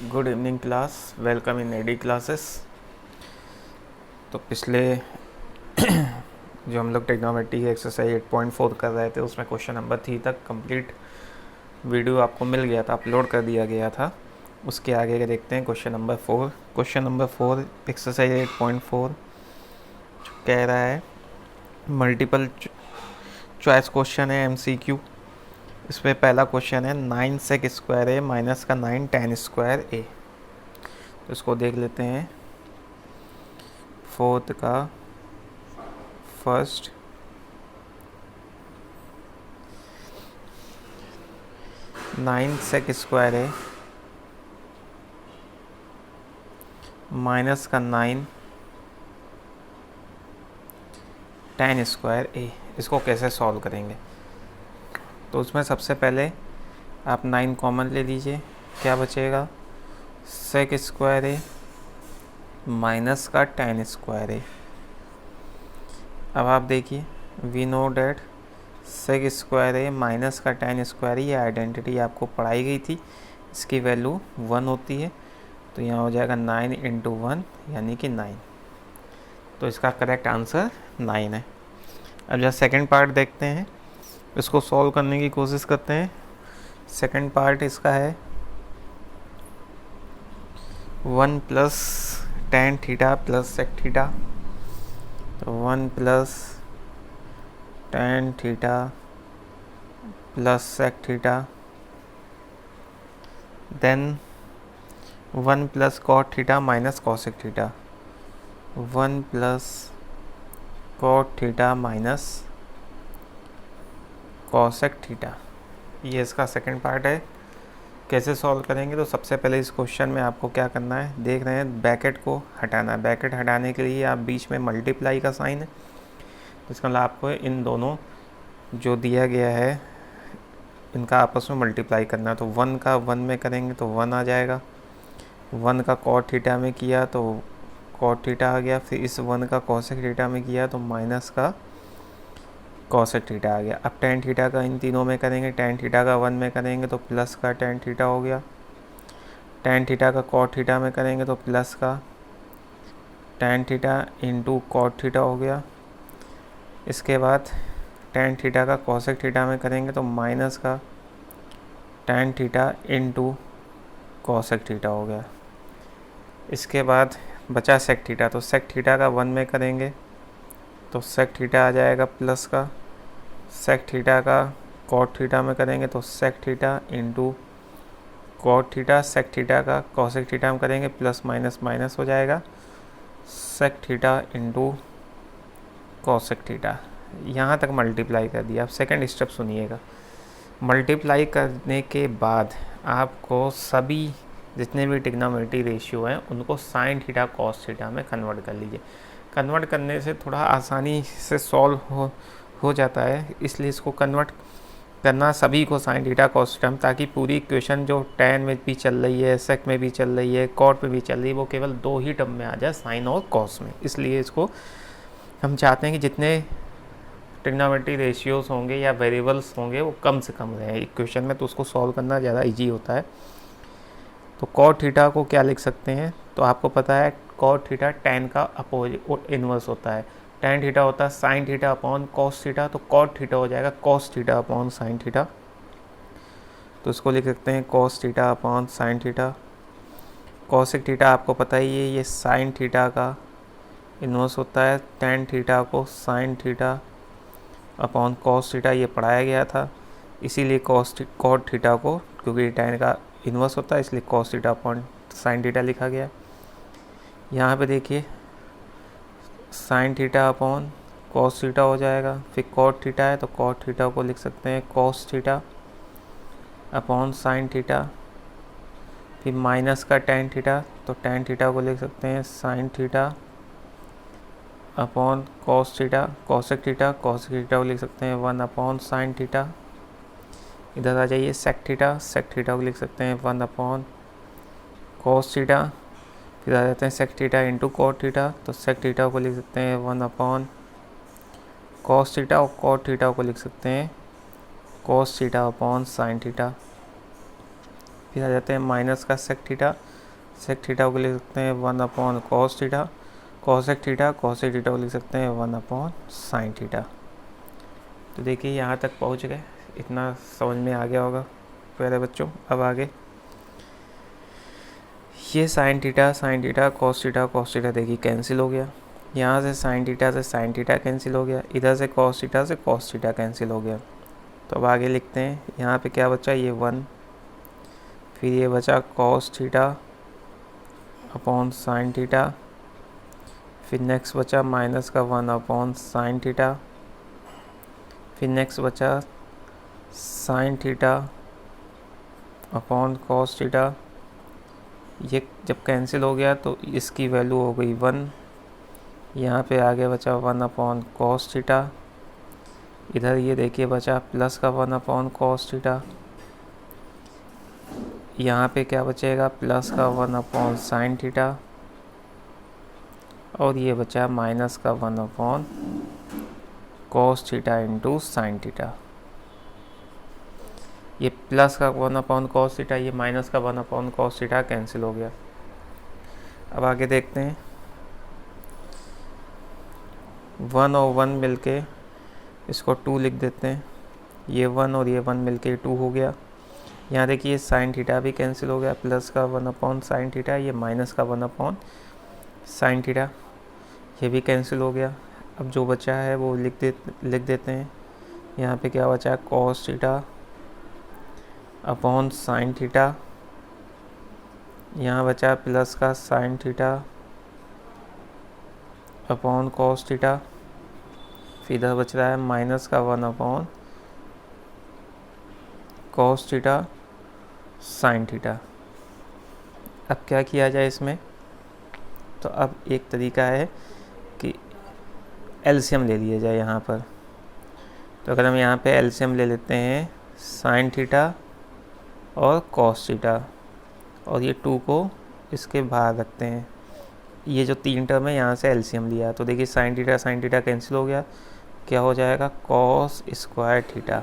Good evening class, welcome in AD classes. तो पिछले जो हम लोग टेक्नोमेट्री एक्सरसाइज 8.4 कर रहे थे उसमें क्वेश्चन नंबर 3 तक कंप्लीट वीडियो आपको मिल गया था, अपलोड कर दिया गया था। उसके आगे के देखते हैं question number 4। Question number 4 exercise 8.4 कह रहा है मल्टीपल चॉइस क्वेश्चन है, MCQ। इसमें पहला क्वेश्चन है 9 सेक स्क्वायर ए माइनस का 9 tan स्क्वायर ए। तो इसको देख लेते हैं। फोर्थ का first 9 sec square A minus का 9 tan स्क्वायर ए, इसको कैसे सॉल्व करेंगे। तो उसमें सबसे पहले आप 9 कॉमन ले लीजिए, क्या बचेगा सेक स्क्वायर ए माइनस का tan स्क्वायर ए। अब आप देखिए, we know that sec square A minus का tan स्क्वायर ए, ये आइडेंटिटी आपको पढ़ाई गई थी, इसकी वैल्यू 1 होती है। तो यहाँ हो जाएगा 9 × 1 यानी कि 9। तो इसका करेक्ट आंसर 9 है। अब जब सेकंड पार्ट देखते हैं, इसको सॉल्व करने की कोशिश करते हैं। सेकंड पार्ट इसका है 1 plus tan theta plus sec theta. तो 1 plus tan theta plus sec theta, then 1 plus cot theta minus cosec theta. 1 plus cot theta minus cosec theta, ये इसका सेकंड पार्ट है। कैसे सॉल्व करेंगे, तो सबसे पहले इस क्वेश्चन में आपको क्या करना है, देख रहे हैं ब्रैकेट को हटाना है। ब्रैकेट हटाने के लिए आप बीच में मल्टीप्लाई का साइन है, तो इसका मतलब आपको इन दोनों जो दिया गया है इनका आपस में मल्टीप्लाई करना है। तो 1 का 1 में करेंगे तो 1 आ जाएगा। 1 का कॉट थीटा में किया तो कॉट थीटा आ गया। फिर इस 1 का कॉसेक थीटा में किया तो माइनस का कॉसेक थीटा आ गया। अब tan थीटा का इन तीनों में करेंगे, tan थीटा का 1 में करेंगे तो प्लस का tan थीटा हो गया। tan थीटा का कॉट थीटा में करेंगे तो प्लस का tan theta into cot theta हो गया। इसके बाद tan थीटा का कॉसेक थीटा में करेंगे तो माइनस का tan theta into cosec theta हो गया। इसके बाद बचा सेक थीटा, तो सेक थीटा का 1 में करेंगे तो सेक थीटा आ जाएगा प्लस का। सेक थीटा का कॉट थीटा में करेंगे तो sec theta into cot theta. Sec theta का कॉसेक थीटा में करेंगे प्लस माइनस माइनस हो जाएगा, sec theta into cosec theta. यहाँ तक मल्टीप्लाई कर दिया। अब सेकंड स्टेप सुनिएगा। मल्टीप्लाई करने के बाद आपको सभी जितने भी ट्रिग्नोमेट्री रेशियो हैं उनको साइन थीटा कॉस थीटा में कन्वर्ट कर लीजिए। कन्वर्ट करने से थोड़ा आसानी से सॉल्व हो जाता है, इसलिए इसको कन्वर्ट करना सभी को साइन थीटा कॉस थीटा में, ताकि पूरी इक्वेशन जो tan में भी चल रही है, सेक में भी चल रही है, कॉट में भी चल रही है, वो केवल 2 ही टर्म में आ जाए, साइन और कॉस में। इसलिए इसको हम चाहते हैं कि जितने ट्रिग्नोमेट्री रेशियोज होंगे या वेरिएबल्स होंगे वो कम से कम रहें इक्वेशन में, तो उसको सॉल्व करना ज़्यादा ईजी होता है। तो कॉट थीटा को क्या लिख सकते हैं, तो आपको पता है कॉट थीटा tan का अपोजिट इन्वर्स होता है। tan थीटा होता है sine theta upon cos theta, तो कॉट थीटा हो जाएगा cos theta upon sine theta. तो इसको लिख सकते हैं cos theta upon sine theta. Cosec theta आपको पता ही है, ये साइन थीटा का इन्वर्स होता है। tan थीटा को sine theta upon cos theta ये पढ़ाया गया था, इसीलिए कॉट थीटा को, क्योंकि tan का इन्वर्स होता है इसलिए cos theta upon sine theta लिखा गया। यहाँ पे देखिए sine theta upon cos theta हो जाएगा। फिर कॉट थीटा है तो कॉट थीटा को लिख सकते हैं cos theta upon sine theta. फिर माइनस का tan थीटा, तो tan थीटा को लिख सकते हैं sine theta upon cos theta. Cosec theta को लिख सकते हैं 1 अपॉन साइन थीटा। इधर आ जाइए सेक थीटा को लिख सकते हैं 1 अपॉन कॉस थीटा। फिर आ जाते हैं sec theta into cot theta, तो सेक थीटा को लिख सकते हैं 1 अपॉन कॉस थीटा, और कॉट थीटा को लिख सकते हैं cos theta upon sine theta. फिर आ जाते हैं माइनस का सेक थीटा, सेक थीटा को लिख सकते हैं 1 upon cos theta, cosec theta, cosec theta को लिख सकते हैं 1 अपॉन साइन थीटा। तो देखिए यहाँ तक पहुँच गए, इतना समझ में आ गया होगा प्यारे बच्चों। अब आगे ये साइन थीटा कॉस थीटा देखिए कैंसिल हो गया, यहाँ से साइन थीटा कैंसिल हो गया, इधर से कॉस थीटा कैंसिल हो गया। तो अब आगे लिखते हैं, यहाँ पे क्या बचा, ये 1, फिर ये बचा cos theta upon sine theta, फिर नेक्स्ट बचा माइनस का 1 अपॉन साइन थीटा, फिर नेक्स्ट बचा sine theta upon cos theta. ये जब कैंसिल हो गया तो इसकी वैल्यू हो गई 1, यहाँ पे आगे बचा 1 अपॉन कॉस थीटा, इधर ये देखिए बचा प्लस का 1 अपॉन कॉस थीटा, यहाँ पे क्या बचेगा प्लस का 1 अपॉन साइन थीटा, और ये बचा माइनस का 1 upon cos theta into sine theta. ये प्लस का 1 अपॉन कॉस थीटा, ये माइनस का 1 अपॉन कॉस थीटा कैंसिल हो गया। अब आगे देखते हैं, 1 और 1 मिलके इसको 2 लिख देते हैं, ये 1 और ये 1 मिलके 2 हो गया। यहाँ देखिए साइन थीटा भी कैंसिल हो गया, प्लस का 1 अपॉन साइन थीटा, ये माइनस का 1 अपॉन साइन थीटा, ये भी कैंसिल हो गया। अब जो बचा है वो लिख देते हैं, यहाँ पे क्या बचा cos theta upon sine theta, यहाँ बचा प्लस का sine theta upon cos theta, फिर इधर बच रहा है माइनस का 1 upon cos theta sine theta. अब क्या किया जाए इसमें, तो अब एक तरीका है कि एलसीएम ले लिया जाए यहाँ पर। तो अगर हम यहाँ पे एलसीएम ले लेते हैं साइन थीटा और कॉस थीटा, और ये 2 को इसके बाहर रखते हैं, ये जो 3 टर्म है यहाँ से एलसीएम लिया, तो देखिए साइन थीटा कैंसिल हो गया, क्या हो जाएगा cos square theta,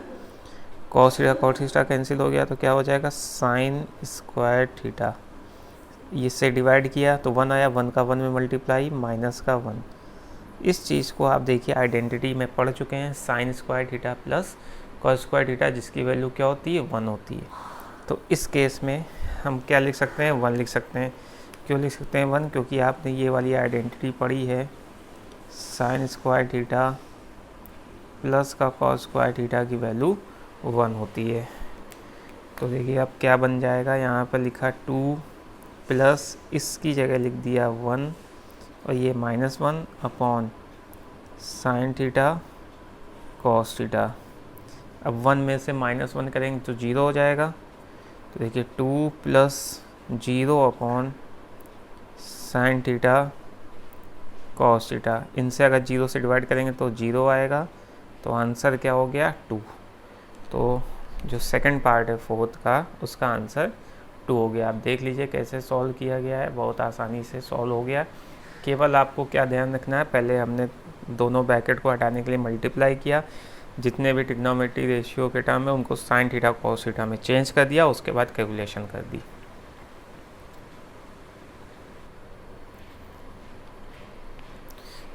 cos theta cancel हो गया, तो क्या हो जाएगा साइन स्क्वायर थीटा। इससे डिवाइड किया तो 1 आया, 1 का 1 में मल्टीप्लाई माइनस का 1। इस चीज़ को आप देखिए आइडेंटिटी में पढ़ चुके हैं, sine square theta plus cos square theta, जिसकी वैल्यू क्या होती है 1 होती है। तो इस केस में हम क्या लिख सकते हैं 1 लिख सकते हैं। क्यों लिख सकते हैं 1, क्योंकि आपने ये वाली आइडेंटिटी पढ़ी है, साइन स्क्वायर थीटा प्लस का कॉस स्क्वायर थीटा की वैल्यू 1 होती है। तो देखिए अब क्या बन जाएगा, यहाँ पर लिखा 2 प्लस इसकी जगह लिख दिया 1 और ये -1 upon sine theta cos theta. अब 1 में से -1 करेंगे तो 0 हो जाएगा। तो देखिए 2 plus 0 upon sine theta cos theta, इनसे अगर 0 से डिवाइड करेंगे तो 0 आएगा, तो आंसर क्या हो गया 2। तो जो सेकंड पार्ट है फोर्थ का, उसका आंसर 2 हो गया। आप देख लीजिए कैसे सॉल्व किया गया है, बहुत आसानी से सॉल्व हो गया। केवल आपको क्या ध्यान रखना है, पहले हमने दोनों ब्रैकेट को हटाने के लिए मल्टीप्लाई किया, जितने भी ट्रिग्नोमेट्री रेशियो के टर्म है उनको साइन थीटा कॉस थीटा में चेंज कर दिया, उसके बाद कैलकुलेशन कर दी।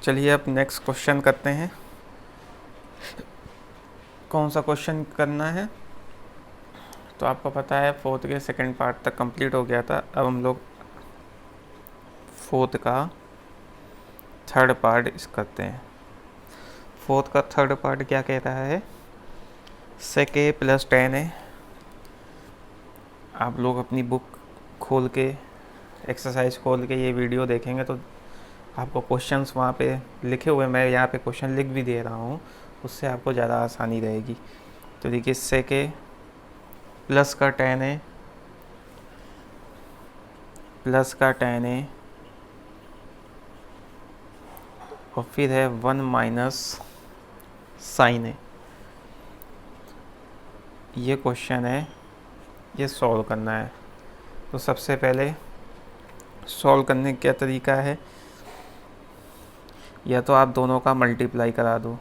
चलिए अब नेक्स्ट क्वेश्चन करते हैं। कौन सा क्वेश्चन करना है, तो आपको पता है फोर्थ के सेकंड पार्ट तक कंप्लीट हो गया था। अब हम लोग फोर्थ का थर्ड पार्ट इस करते हैं। फोर्थ का थर्ड पार्ट क्या कह रहा है, sec a plus tan a। आप लोग अपनी बुक खोल के, एक्सरसाइज खोल के ये वीडियो देखेंगे तो आपको क्वेश्चंस वहाँ पे लिखे हुए, मैं यहाँ पे क्वेश्चन लिख भी दे रहा हूँ, उससे आपको ज़्यादा आसानी रहेगी। तो देखिए sec a प्लस का tan a प्लस का tan a और फिर है 1 माइनस साइन a। ये क्वेश्चन है, ये सॉल्व करना है। तो सबसे पहले सॉल्व करने का क्या तरीका है, या तो आप दोनों का मल्टीप्लाई करा दो।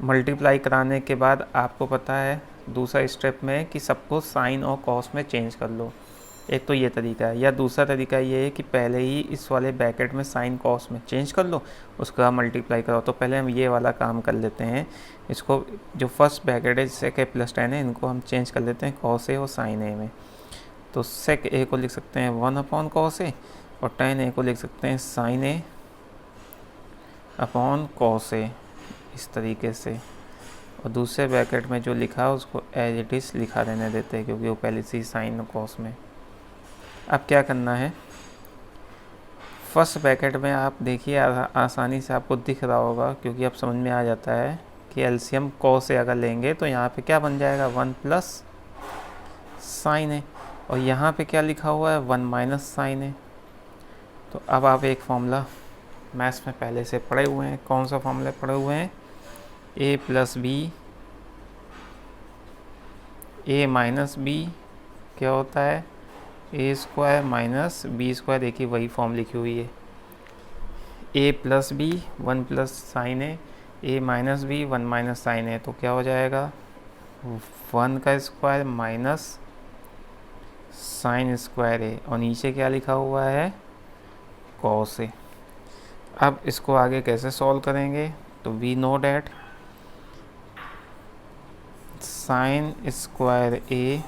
मल्टीप्लाई कराने के बाद आपको पता है दूसरा स्टेप में कि सबको साइन और कॉस में चेंज कर लो। एक तो ये तरीका है, या दूसरा तरीका ये है कि पहले ही इस वाले ब्रैकेट में साइन कॉस में चेंज कर लो, उसका मल्टीप्लाई करो। तो पहले हम ये वाला काम कर लेते हैं, इसको जो फर्स्ट ब्रैकेट है जिससे के प्लस टेन है, इनको हम चेंज कर लेते हैं कॉस ए और साइन ए में। तो सेक ए को लिख सकते हैं 1 कॉस ए, और टेन ए को लिख सकते हैं sign A upon cos A, इस तरीके से। और दूसरे ब्रैकेट में जो लिखा है उसको एज इट इज़ लिखा देने देते हैं, क्योंकि वो पहले से ही साइन और कॉस में। अब क्या करना है, फर्स्ट ब्रैकेट में आप देखिए आसानी से आपको दिख रहा होगा, क्योंकि अब समझ में आ जाता है कि एलसीएम कॉस से अगर लेंगे तो यहाँ पे क्या बन जाएगा 1 प्लस साइन है, और यहाँ पे क्या लिखा हुआ है 1 माइनस साइन है। तो अब आप एक फॉर्मूला मैथ्स में पहले से पढ़े हुए हैं, कौन सा फॉर्मूला पढ़े हुए हैं, ए प्लस बी, ए माइनस बी क्या होता है ए स्क्वायर माइनस बी स्क्वायर। देखिए वही फॉर्म लिखी हुई है, ए प्लस बी 1 प्लस साइन है, ए माइनस बी 1 माइनस साइन है, तो क्या हो जाएगा 1 का स्क्वायर माइनस साइन स्क्वायर है, और नीचे क्या लिखा हुआ है कॉस है। अब इसको आगे कैसे सॉल्व करेंगे, तो we know that sine square A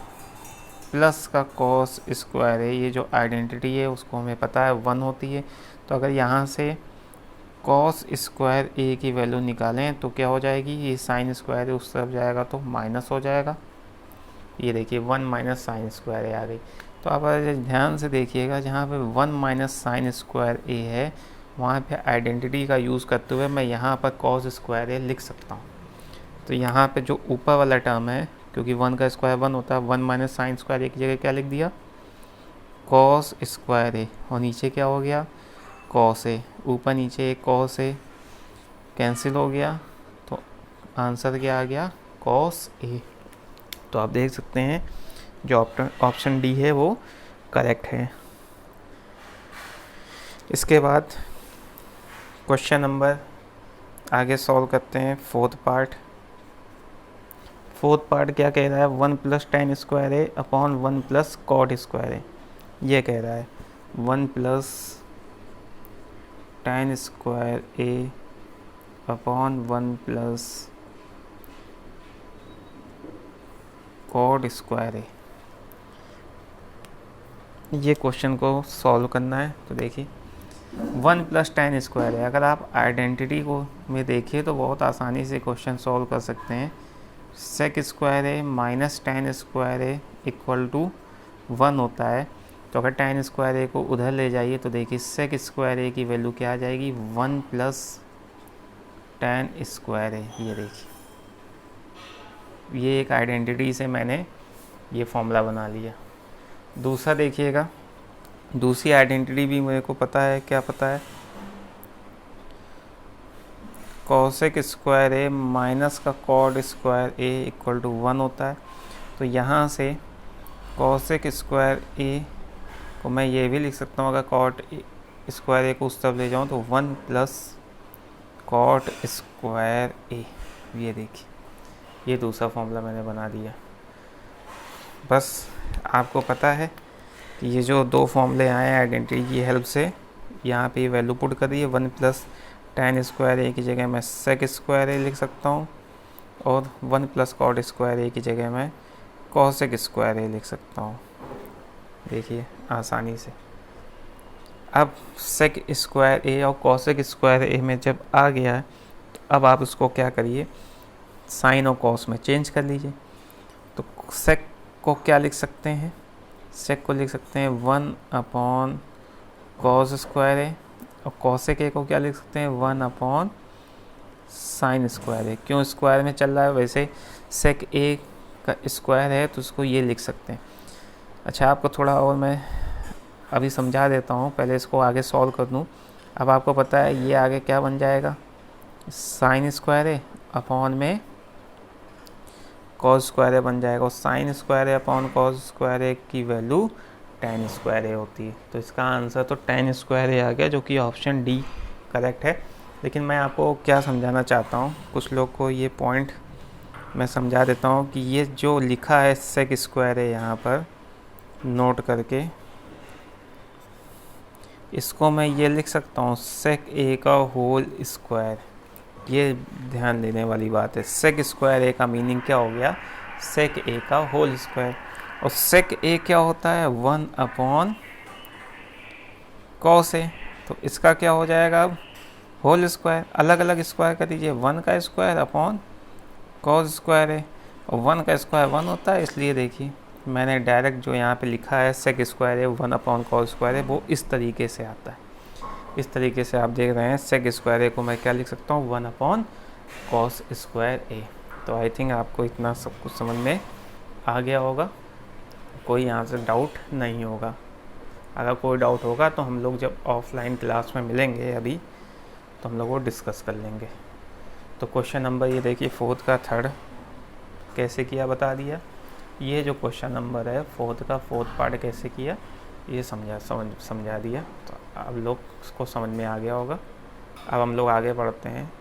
plus का कॉस स्क्वायर है, ये जो आइडेंटिटी है उसको हमें पता है 1 होती है। तो अगर यहाँ से कॉस स्क्वायर ए की वैल्यू निकालें तो क्या हो जाएगी, ये साइन स्क्वायर है उस तरफ जाएगा तो माइनस हो जाएगा। ये देखिए 1 माइनस साइन स्क्वायर ए आ गई। तो आप ध्यान से देखिएगा, जहाँ पे 1 माइनस साइन स्क्वायर ए है वहाँ पे आइडेंटिटी का यूज़ करते हुए मैं यहाँ पर कॉस स्क्वायर ए लिख सकता हूँ। तो यहाँ पे जो ऊपर वाला टर्म है, क्योंकि 1 का स्क्वायर 1 होता है, 1 माइनस साइन स्क्वायर ए की जगह क्या लिख दिया कॉस स्क्वायर ए, और नीचे क्या हो गया कॉस ए, ऊपर नीचे एक कॉस ए कैंसिल हो गया, तो आंसर क्या आ गया कॉस ए। तो आप देख सकते हैं जो ऑप्शन डी है वो करेक्ट है। इसके बाद क्वेश्चन नंबर आगे सॉल्व करते हैं, फोर्थ पार्ट क्या कह रहा है 1 plus ten square A upon 1 plus cot square A. ये कह रहा है 1 plus ten square A upon 1 plus cot square A. ये क्वेश्चन को सॉल्व करना है। तो देखिए 1 प्लस टेन स्क्वायर है, अगर आप आइडेंटिटी को में देखिए तो बहुत आसानी से क्वेश्चन सॉल्व कर सकते हैं। Sec square A minus tan square A equal to 1 होता है, तो अगर टेन स्क्वायर ए को उधर ले जाइए तो देखिए सेक स्क्वायर ए की वैल्यू क्या आ जाएगी 1 प्लस टेन स्क्वायर ए। ये देखिए ये एक आइडेंटिटी से मैंने ये फॉर्मूला बना लिया। दूसरा देखिएगा, दूसरी आइडेंटिटी भी मेरे को पता है, क्या पता है कॉसेक स्क्वायर ए माइनस का cot square A equal to 1 होता है। तो यहाँ से कॉसेक स्क्वायर ए को मैं ये भी लिख सकता हूँ, अगर कॉट स्क्वायर ए को उस तरफ ले जाऊँ तो 1 प्लस कॉट स्क्वायर ए। ये देखिए ये दूसरा फॉर्मूला मैंने बना दिया। बस आपको पता है कि ये जो दो फॉर्मूले आए हैं आइडेंटिटी की हेल्प से, यहाँ पे वैल्यू पुट कर दी है 1 प्लस टेन स्क्वायर ए की जगह मैं सेक स्क्वायर ए लिख सकता हूँ, और 1 प्लस कॉट स्क्वायर ए की जगह मैं कॉसेक स्क्वायर ए लिख सकता हूँ। देखिए आसानी से। अब सेक स्क्वायर ए और कॉसेक स्क्वायर ए में जब आ गया है तो अब आप उसको क्या करिए साइन और कॉस में चेंज कर लीजिए। तो सेक को क्या लिख सकते हैं, सेक को लिख सकते हैं 1 अपॉन कॉस स्क्वायर ए, और कॉसेक ए को क्या लिख सकते हैं 1 अपॉन साइन स्क्वायर ए। क्यों स्क्वायर में चल रहा है, वैसे सेक ए का स्क्वायर है तो उसको ये लिख सकते हैं। अच्छा आपको थोड़ा और मैं अभी समझा देता हूँ, पहले इसको आगे सॉल्व कर दूँ। अब आपको पता है ये आगे क्या बन जाएगा साइन स्क्वायर ए अपॉन में कॉस स्क्वायर ए बन जाएगा, और साइन स्क्वायर ए अपॉन कॉस स्क्वायर ए की वैल्यू टेन स्क्वायर ए होती है। तो इसका आंसर तो टेन स्क्वायर ए आ गया, जो कि ऑप्शन डी करेक्ट है। लेकिन मैं आपको क्या समझाना चाहता हूँ, कुछ लोग को ये पॉइंट मैं समझा देता हूँ कि ये जो लिखा है सेक स्क्वायर ए यहाँ पर, नोट करके इसको मैं ये लिख सकता हूँ सेक ए का होल स्क्वायर। ये ध्यान देने वाली बात है, सेक स्क्वायर ए का मीनिंग क्या हो गया, सेक ए का होल स्क्वायर। और सेक ए क्या होता है, 1 कॉस ए। तो इसका क्या हो जाएगा अब, होल स्क्वायर। अलग अलग स्क्वायर कर दीजिए, 1 का स्क्वायर अपॉन कॉस स्क्वायर है, और 1 का स्क्वायर 1 होता है, इसलिए देखिए मैंने डायरेक्ट जो यहाँ पे लिखा है सेक स्क्वायर है 1 अपॉन कॉस स्क्वायर है, वो इस तरीके से आता है। इस तरीके से आप देख रहे हैं सेक स्क्वायर ए को मैं क्या लिख सकता हूँ, 1 अपॉन कॉस स्क्वायर ए। तो आई थिंक आपको इतना सब कुछ समझ में आ गया होगा, कोई यहाँ से डाउट नहीं होगा। अगर कोई डाउट होगा तो हम लोग जब ऑफलाइन क्लास में मिलेंगे अभी, तो हम लोग वो डिस्कस कर लेंगे। तो क्वेश्चन नंबर ये देखिए 4th का 3rd कैसे किया बता दिया। ये जो क्वेश्चन नंबर है 4th का 4th पार्ट कैसे किया ये समझा दिया। तो आप लोग को समझ में आ गया होगा। अब हम लोग आगे बढ़ते हैं,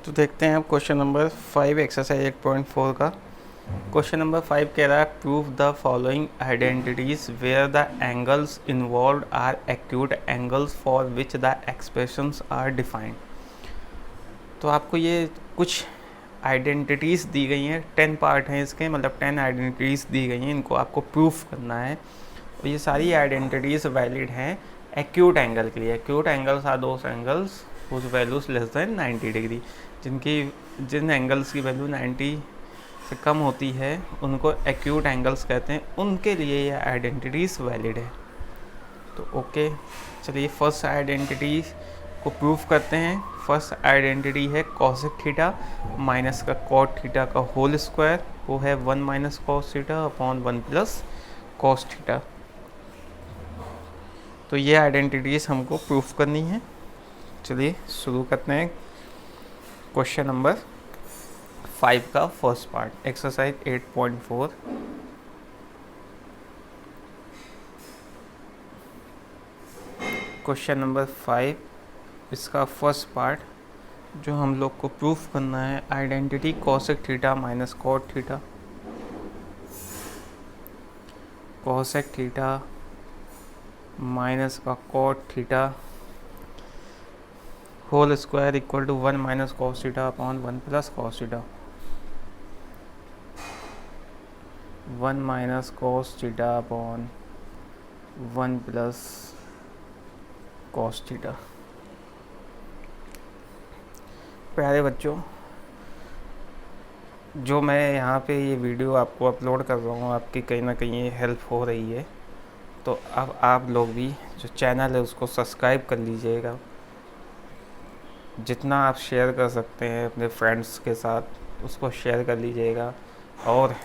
तो देखते हैं अब क्वेश्चन नंबर 5 एक्सरसाइज 8.4 का। क्वेश्चन नंबर 5 कह रहा है prove the following identities where the angles involved are acute angles for which the expressions are defined. तो आपको ये कुछ आइडेंटिटीज़ दी गई हैं, 10 पार्ट हैं इसके, मतलब 10 आइडेंटिटीज़ दी गई हैं, इनको आपको प्रूफ करना है। और ये सारी आइडेंटिटीज़ वैलिड हैं एक्यूट एंगल के लिए। Acute angles are those angles whose values less than 90 degree. जिन एंगल्स की वैल्यू 90 से कम होती है उनको एक्यूट एंगल्स कहते हैं, उनके लिए ये आइडेंटिटीज़ वैलिड है। तो ओके, चलिए फर्स्ट आइडेंटिटी को प्रूफ करते हैं। फर्स्ट आइडेंटिटी है कॉसेक थीटा माइनस का कॉट थीटा का होल स्क्वायर, वो है 1 minus cos theta upon 1 plus cos theta. तो ये आइडेंटिटीज़ हमको प्रूफ करनी है। चलिए शुरू करते हैं क्वेश्चन नंबर 5 का first part, exercise 8.4। Question number 5 इसका फर्स्ट पार्ट जो हम लोग को प्रूफ करना है, identity cosec theta minus cot theta. Cosec theta minus का cot theta whole square equal to 1 minus cos theta upon 1 plus cos theta. 1 minus cos theta upon 1 plus cos theta. प्यारे बच्चों, जो मैं यहाँ पे ये वीडियो आपको अपलोड कर रहा हूँ, आपकी कहीं ना कहीं ये हेल्प हो रही है। तो अब आप लोग भी जो चैनल है उसको सब्सक्राइब कर लीजिएगा। जितना आप शेयर कर सकते हैं अपने फ्रेंड्स के साथ उसको शेयर कर लीजिएगा। और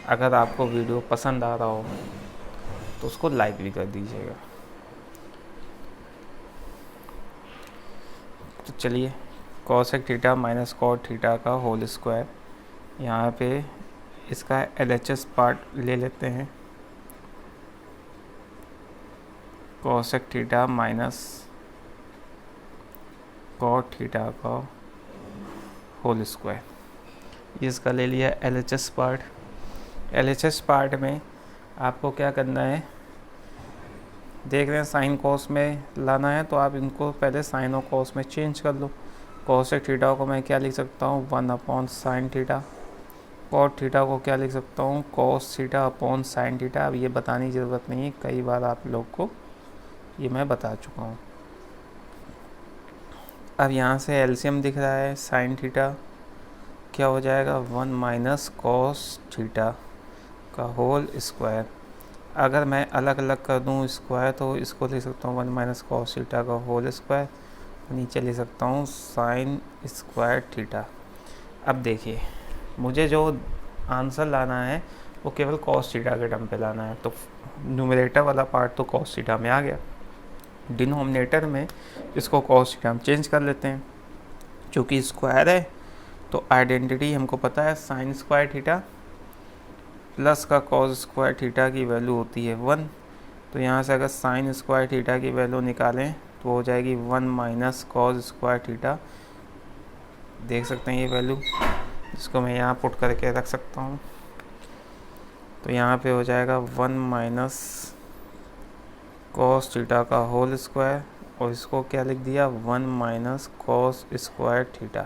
अगर आपको वीडियो पसंद आ रहा हो तो उसको लाइक भी कर दीजिएगा। तो चलिए cosec theta minus cot theta का होल स्क्वायर, यहाँ पे इसका LHS पार्ट ले लेते हैं। Cosec theta minus cot theta का होल स्क्वायर, ये इसका ले लिया LHS पार्ट। LHS पार्ट में आपको क्या करना है, देख रहे हैं साइन कॉस में लाना है, तो आप इनको पहले साइन और कॉस में चेंज कर लो। कॉसेक थीटा को मैं क्या लिख सकता हूँ, 1 upon sine theta. Cot theta को क्या लिख सकता हूँ, cos theta upon sine theta. अब ये बताने की ज़रूरत नहीं है, कई बार आप लोग को ये मैं बता चुका हूँ। अब यहाँ से एलसीएम दिख रहा है, साइन थीटा क्या हो जाएगा, 1 माइनस कॉस थीटा का होल स्क्वायर। अगर मैं अलग अलग कर दूँ स्क्वायर तो इसको लिख सकता हूँ 1 माइनस कॉस थीटा का होल स्क्वायर, नीचे लिख सकता हूँ साइन स्क्वायर थीटा। अब देखिए मुझे जो आंसर लाना है वो केवल कॉस थीटा के टर्म पे लाना है। तो न्यूमरेटर वाला पार्ट तो कॉस थीटा में आ गया, डिनोमिनेटर में इसको कॉस थीटा हम चेंज कर लेते हैं। चूँकि स्क्वायर है तो आइडेंटिटी हमको पता है साइन स्क्वायर थीटा प्लस का कॉस स्क्वायर थीटा की वैल्यू होती है 1। तो यहाँ से अगर साइन स्क्वायर थीटा की वैल्यू निकालें तो हो जाएगी 1 माइनस कॉस स्क्वायर थीटा। देख सकते हैं ये वैल्यू, जिसको मैं यहाँ पुट करके रख सकता हूँ। तो यहाँ पे हो जाएगा 1 माइनस कॉस थीटा का होल स्क्वायर, और इसको क्या लिख दिया 1 माइनस कॉस स्क्वायर थीटा।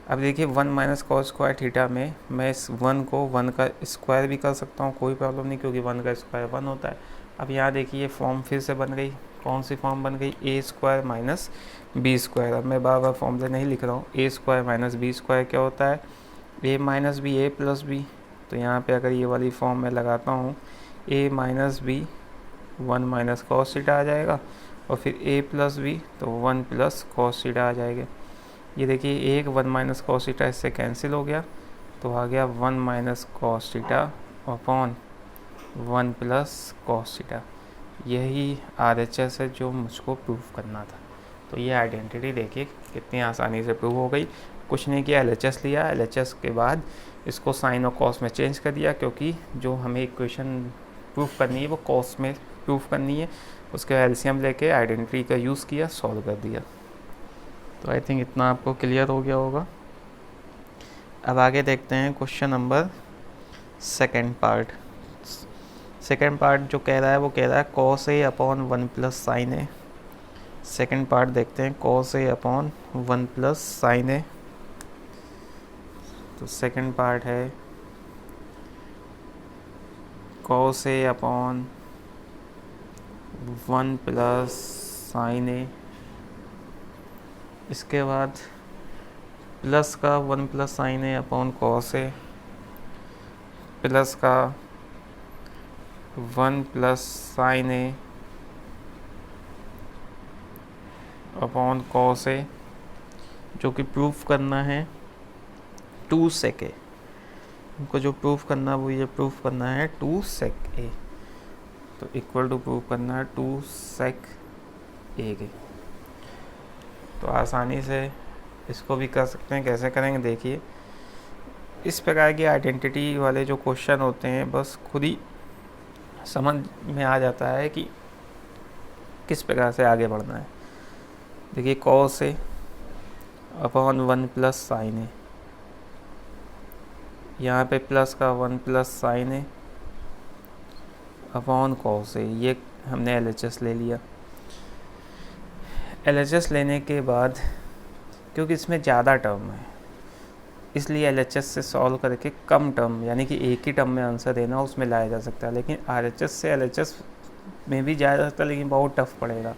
अब देखिए 1 माइनस कॉस स्क्वायर थीटा में मैं इस 1 को 1 का स्क्वायर भी कर सकता हूँ, कोई प्रॉब्लम नहीं, क्योंकि 1 का स्क्वायर 1 होता है। अब यहाँ देखिए फॉर्म फिर से बन गई, कौन सी फॉर्म बन गई, ए स्क्वायर माइनस बी स्क्वायर। अब मैं बार बार फॉर्मूले नहीं लिख रहा हूँ, ए स्क्वायर माइनस बी स्क्वायर क्या होता है, ए माइनस बी ए प्लस बी। तो यहाँ पे अगर ये वाली फॉर्म मैं लगाता हूँ, A minus B 1 minus cos theta आ जाएगा, और फिर ए प्लस बी तो 1 प्लस कॉस थीटा आ जाएगा। ये देखिए एक 1 माइनस कॉस थीटा इससे कैंसिल हो गया, तो आ गया 1 minus cos theta upon 1 plus cos theta. यही RHS है जो मुझको प्रूफ करना था। तो ये आइडेंटिटी देखिए कितनी आसानी से प्रूव हो गई। कुछ नहीं किया, LHS लिया, LHS के बाद इसको साइन और कॉस में चेंज कर दिया, क्योंकि जो हमें इक्वेशन प्रूफ करनी है वो कॉस में प्रूफ करनी है। उसके एलसीएम लेके आइडेंटिटी का यूज़ किया, सॉल्व कर दिया। तो आई थिंक इतना आपको क्लियर हो गया होगा। अब आगे देखते हैं question number second part. Second part जो कह रहा है वो कह रहा है cos A upon 1 plus sign A. Second part देखते हैं, cos A upon 1 plus sign ए। तो सेकेंड पार्ट है cos A upon 1 plus sign ए। इसके बाद प्लस का 1 plus sign A upon cos A, plus का 1 plus sign A upon cos A, जो कि प्रूफ करना है 2 sec ए। हमको जो प्रूफ करना है वो ये प्रूफ करना है 2 sec ए। तो इक्वल टू प्रूफ करना है 2 sec ए के। तो आसानी से इसको भी कर सकते हैं। कैसे करेंगे देखिए, इस प्रकार की आइडेंटिटी वाले जो क्वेश्चन होते हैं बस खुद ही समझ में आ जाता है कि किस प्रकार से आगे बढ़ना है। देखिए cos A upon 1 plus sign ए, यहाँ पे प्लस का 1 plus sign A upon cos A, ये हमने LHS ले लिया। LHS लेने के बाद क्योंकि इसमें ज़्यादा टर्म है इसलिए LHS से सॉल्व करके कम टर्म, यानी कि एक ही टर्म में आंसर देना उसमें लाया जा सकता है। लेकिन RHS से LHS में भी जाया जा सकता है, लेकिन बहुत टफ पड़ेगा।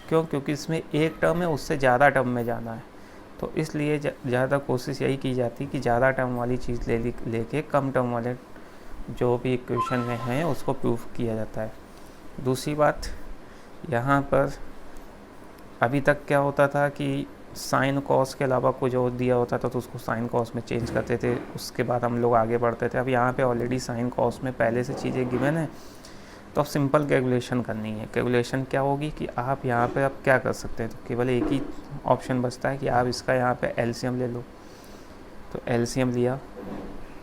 क्यों? क्योंकि इसमें एक टर्म है, उससे ज़्यादा टर्म में जाना है। तो इसलिए ज़्यादा कोशिश यही की जाती है कि ज़्यादा टर्म वाली चीज़ लेके कम टर्म वाले जो भी इक्वेशन में हैं उसको प्रूफ किया जाता है। दूसरी बात, यहाँ पर अभी तक क्या होता था कि साइन कॉस के अलावा कुछ और दिया होता था तो उसको साइन कॉस में चेंज करते थे, उसके बाद हम लोग आगे बढ़ते थे। अब यहाँ पे ऑलरेडी साइन कॉस में पहले से चीज़ें गिवन है, तो अब सिंपल कैलकुलेशन करनी है। कैलकुलेशन क्या होगी कि आप यहाँ पे अब क्या कर सकते हैं, तो केवल एक ही ऑप्शन बचता है कि आप इसका यहाँ पे LCM ले लो। तो LCM लिया,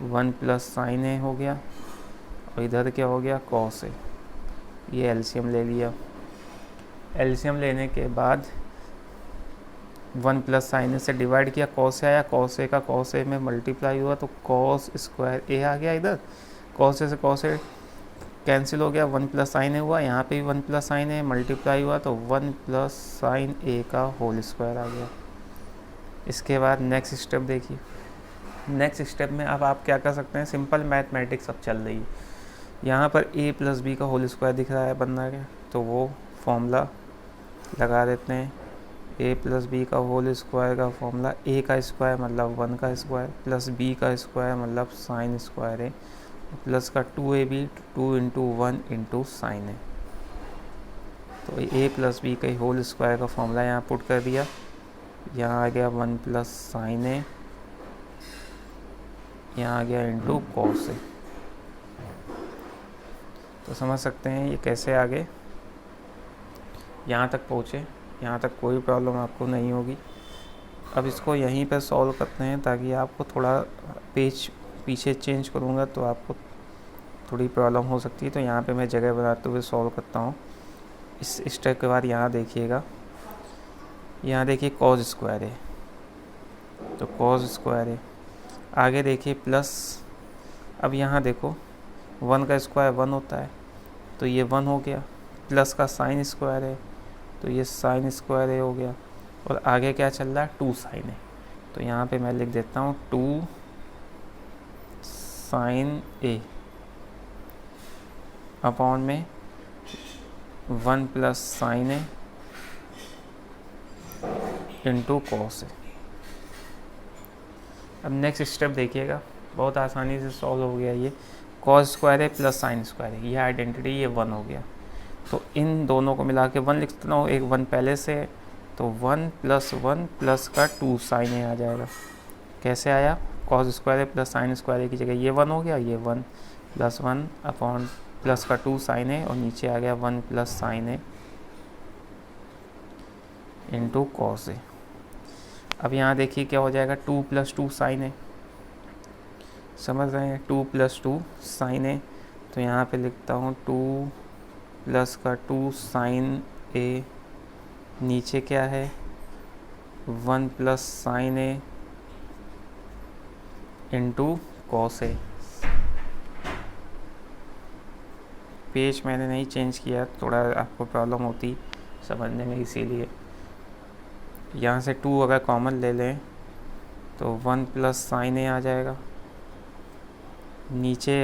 1 प्लस साइन ए हो गया और इधर क्या हो गया कॉस ए, ये LCM ले लिया। LCM लेने के बाद 1 प्लस साइन ए से डिवाइड किया, कॉस ए आया, कॉस ए का कॉस ए में मल्टीप्लाई हुआ तो कॉस स्क्वायर ए आ गया। इधर कॉस ए से कॉस ए कैंसिल हो गया, 1 प्लस साइन ए हुआ, यहाँ पे भी 1 प्लस साइन ए मल्टीप्लाई हुआ तो 1 प्लस साइन ए का होल स्क्वायर आ गया। इसके बाद नेक्स्ट स्टेप देखिए, नेक्स्ट स्टेप में अब आप क्या कर सकते हैं, सिंपल मैथमेटिक्स अब चल रही है। यहाँ पर a प्लस बी का होल स्क्वायर दिख रहा है बनना के, तो वो फॉर्मूला लगा देते हैं। a प्लस बी का होल स्क्वायर का फॉर्मूला, a का स्क्वायर मतलब 1 का स्क्वायर प्लस b का स्क्वायर मतलब साइन स्क्वायर है, प्लस का 2ab 2 इंटू 1 इंटू साइन है। तो a प्लस बी का होल स्क्वायर का फॉर्मूला यहाँ पुट कर दिया, यहाँ आ गया 1 प्लस साइन है, यहाँ आ गया इंटू कॉस है। तो समझ सकते हैं ये कैसे आगे यहाँ तक पहुँचे, यहाँ तक कोई प्रॉब्लम आपको नहीं होगी। अब इसको यहीं पर सॉल्व करते हैं ताकि आपको थोड़ा पेज पीछे चेंज करूँगा तो आपको थोड़ी प्रॉब्लम हो सकती है। तो यहाँ पे मैं जगह बनाते हुए सॉल्व करता हूँ। इस स्टेप के बाद यहाँ देखिएगा, यहाँ देखिए कॉस स्क्वायर है तो कॉस स्क्वायर है, आगे देखिए प्लस, अब यहाँ देखो 1 का स्क्वायर 1 होता है, तो ये 1 हो गया। प्लस का साइन स्क्वायर है, तो ये साइन स्क्वायर ए हो गया। और आगे क्या चल रहा है, 2 साइन है, तो यहाँ पे मैं लिख देता हूँ 2 साइन ए अपॉन में 1 plus sign A into cos A. अब नेक्स्ट स्टेप देखिएगा, बहुत आसानी से सॉल्व हो गया ये। कॉस स्क्वायर है प्लस साइन स्क्वायर है, ये आइडेंटिटी, ये 1 हो गया। तो इन दोनों को मिला के 1 लिख सकता हूँ, एक 1 पहले से है, तो 1 प्लस 1 प्लस का 2 साइन ए आ जाएगा। कैसे आया, कॉस स्क्वायर है प्लस साइन स्क्वायर की जगह ये 1 हो गया, ये 1 प्लस 1 अपॉन प्लस का 2 साइन ए, और नीचे आ गया 1 plus sign A into cos A. अब यहाँ देखिए क्या हो जाएगा, 2 प्लस 2 साइन ए, समझ रहे हैं, 2 प्लस 2 साइन ए। तो यहाँ पे लिखता हूँ 2 प्लस का 2 साइन ए, नीचे क्या है 1 plus sign A into cos A. Page मैंने नहीं चेंज किया, थोड़ा आपको प्रॉब्लम होती समझने में, इसीलिए। यहाँ से 2 अगर कॉमन ले लें तो 1 प्लस साइन ए आ जाएगा, नीचे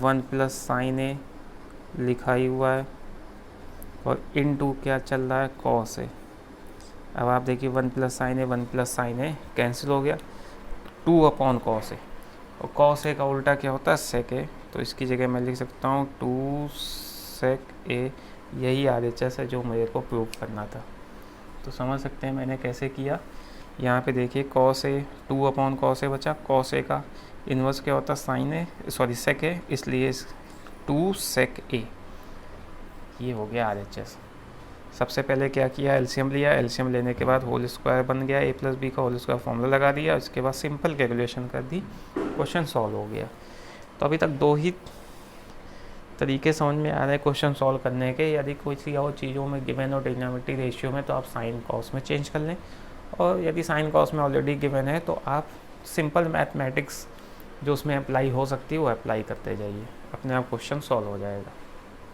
1 प्लस साइन ए लिखा ही हुआ है, और इनटू क्या चल रहा है, कॉस ए। अब आप देखिए 1 प्लस साइन ए 1 प्लस साइन ए कैंसिल हो गया, 2 अपॉन कॉस ए, और कॉस ए का उल्टा क्या होता है, सेक ए। तो इसकी जगह मैं लिख सकता हूँ 2 सेक ए। यही RHS है जो मेरे को प्रूव करना था। तो समझ सकते हैं मैंने कैसे किया। यहाँ पे देखिए cos A, 2 upon cos A बचा, कॉस ए का इन्वर्स क्या होता है, साइन ए, सॉरी सेक ए, इसलिए 2 सेक ए, ये हो गया RHS। सबसे पहले क्या किया, एलसीएम लिया, एलसीएम लेने के बाद होल स्क्वायर बन गया, a प्लस बी का होल स्क्वायर फॉर्मूला लगा दिया, उसके बाद सिंपल कैलकुलेशन कर दी, क्वेश्चन सॉल्व हो गया। तो अभी तक 2 ही तरीके समझ में आ रहे हैं क्वेश्चन सॉल्व करने के। यदि कोई और चीज़ों में गिवन और ट्रिग्नोमेट्री रेशियो में, तो आप साइन कॉस में चेंज कर लें, और यदि साइन कॉस में ऑलरेडी गिवन है तो आप सिंपल मैथमेटिक्स जो उसमें अप्लाई हो सकती है वो अप्लाई करते जाइए, अपने आप क्वेश्चन सॉल्व हो जाएगा।